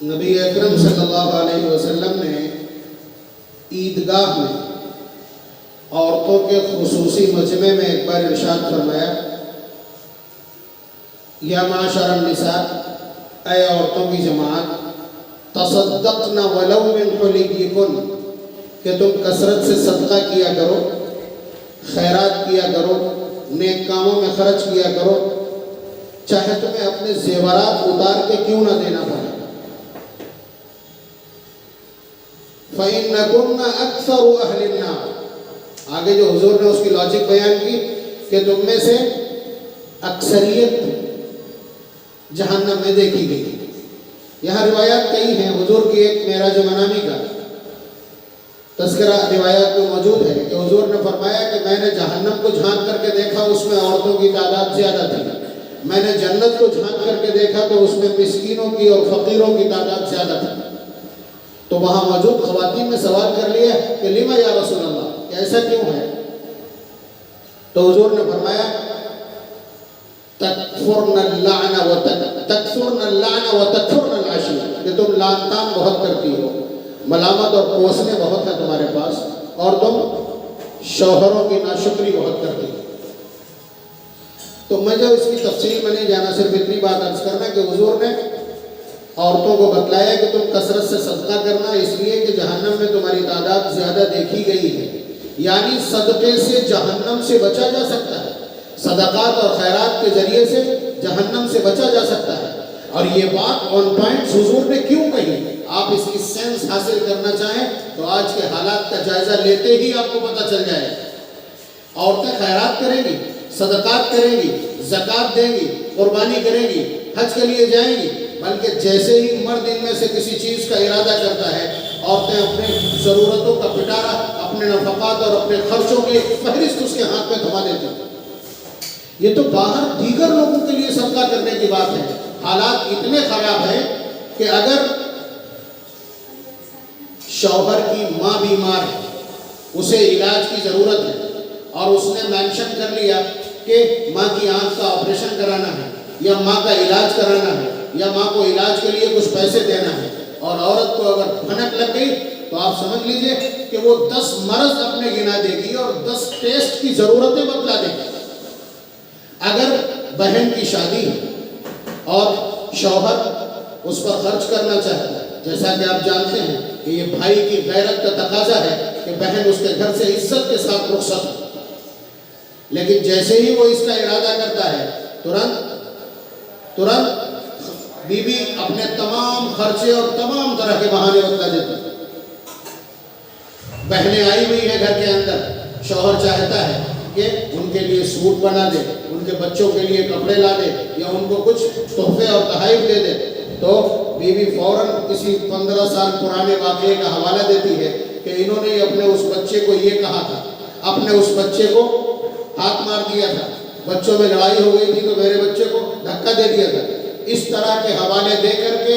نبی اکرم صلی اللہ علیہ وسلم نے عیدگاہ میں عورتوں کے خصوصی مجمع میں ایک بار ارشاد فرمایا، یا معاشر النساء، اے عورتوں کی جماعت، تصدقن ولو من حلیکن، کہ تم کثرت سے صدقہ کیا کرو، خیرات کیا کرو، نیک کاموں میں خرچ کیا کرو، چاہے تمہیں اپنے زیورات اتار کے کیوں نہ دینا پڑے۔ فَإِنَّكُنَّ أَكْثَرُ أَهْلِ النَّارِ، آگے جو حضور نے اس کی لاجک بیان کی کہ تم میں سے اکثریت جہنم میں دیکھی گئی۔ یہاں روایات کئی ہیں، حضور کی ایک معراج منامی کا تذکرہ روایات میں موجود ہے کہ حضور نے فرمایا کہ میں نے جہنم کو جھانک کر کے دیکھا، اس میں عورتوں کی تعداد زیادہ تھی، میں نے جنت کو جھانک کر کے دیکھا تو اس میں مسکینوں کی اور فقیروں کی تعداد زیادہ تھی۔ تو وہاں موجود خواتین نے سوال کر لیا کہ لما یا رسول اللہ، کہ ایسا کیوں ہے؟ تو حضور نے فرمایا تکفرن اللعن وتکفرن العشیر، کہ تم لعن طعن بہت کرتی ہو، ملامت اور کوسنے بہت ہیں تمہارے پاس، اور تم شوہروں کی ناشکری بہت کرتی ہو۔ تو میں جو اس کی تفصیل میں نہیں جانا، صرف اتنی بات عرض کرنا کہ حضور نے عورتوں کو بتلایا کہ تم کثرت سے صدقہ کرنا، اس لیے کہ جہنم میں تمہاری تعداد زیادہ دیکھی گئی ہے، یعنی صدقے سے جہنم سے بچا جا سکتا ہے، صدقات اور خیرات کے ذریعے سے جہنم سے بچا جا سکتا ہے۔ اور یہ بات آن پوائنٹ حضور نے کیوں کہی؟ آپ اس کی سینس حاصل کرنا چاہیں تو آج کے حالات کا جائزہ لیتے ہی آپ کو پتہ چل جائے۔ عورتیں خیرات کریں گی، صدقات کریں گی، زکوٰۃ دیں گی، قربانی کریں گی، حج کے لیے جائیں گی، بلکہ جیسے ہی مرد ان میں سے کسی چیز کا ارادہ کرتا ہے، عورتیں اپنے ضرورتوں کا پٹارا، اپنے نفقات اور اپنے خرچوں کی فہرست اس کے ہاتھ میں تھما دیتی ہیں۔ یہ تو باہر دیگر لوگوں کے لیے صدقہ کرنے کی بات ہے۔ حالات اتنے خراب ہیں کہ اگر شوہر کی ماں بیمار ہے، اسے علاج کی ضرورت ہے، اور اس نے مینشن کر لیا کہ ماں کی آنکھ کا آپریشن کرانا ہے، یا ماں کا علاج کرانا ہے، یا ماں کو علاج کے لیے کچھ پیسے دینا ہے، اور عورت کو اگر بھنک لگ گئی تو آپ سمجھ لیجئے کہ وہ 10 مرض اپنے گنا دے گی اور 10 ٹیسٹ کی ضرورتیں بتلا دے گی۔ اگر بہن کی شادی ہے اور شوہر اس پر خرچ کرنا چاہتا ہے، جیسا کہ آپ جانتے ہیں کہ یہ بھائی کی غیرت کا تقاضا ہے کہ بہن اس کے گھر سے عزت کے ساتھ رخصت ہو، لیکن جیسے ہی وہ اس کا ارادہ کرتا ہے ترنت بیوی اپنے تمام خرچے اور تمام طرح کے بہانے بتلا دیتی ہے۔ بہنیں آئی ہوئی ہیں گھر کے اندر، شوہر چاہتا ہے کہ ان کے لیے سوٹ بنا دے، ان کے بچوں کے لیے کپڑے لا دے، یا ان کو کچھ تحفے اور تحائف دے دے، تو بیوی فوراً کسی 15 سال پرانے واقعے کا حوالہ دیتی ہے کہ انہوں نے اپنے اس بچے کو یہ کہا تھا، اپنے اس بچے کو ہاتھ مار دیا تھا، بچوں میں لڑائی ہو گئی تھی تو میرے بچے کو دھکا دے دیا تھا۔ اس طرح کے حوالے دے کر کے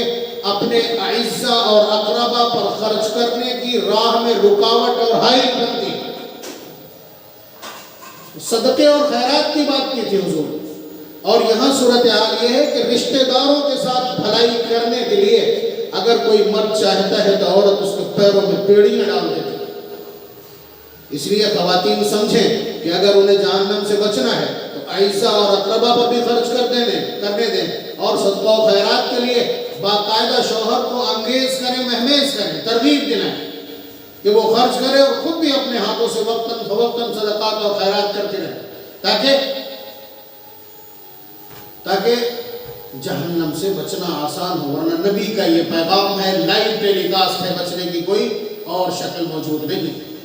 اپنے اعزہ اور اقربا پر خرچ کرنے کی راہ میں رکاوٹ اور حائل بنتی۔ صدقے اور خیرات کی بات کی تھی حضور، اور یہاں صورتحال یہ ہے کہ رشتہ داروں کے ساتھ بھلائی کرنے کے لیے اگر کوئی مرد چاہتا ہے تو عورت اس کے پیروں میں بیڑیاں ڈال دیتی۔ اس لیے خواتین سمجھیں کہ اگر انہیں جہنم سے بچنا ہے تو اعزہ اور اقربا پر بھی خرچ کرنے دیں، اور صدقہ و خیرات کے لیے باقاعدہ شوہر کو انگیز کریں، مہمیز کریں، ترغیب دلائیں کہ وہ خرچ کرے اور خود بھی اپنے ہاتھوں سے وقتاً فوقتاً صدقات اور خیرات کرتے رہیں، تاکہ جہنم سے بچنا آسان ہو۔ ورنہ نبی کا یہ پیغام ہے، لائیو ٹیلی کاسٹ ہے، بچنے کی کوئی اور شکل موجود نہیں۔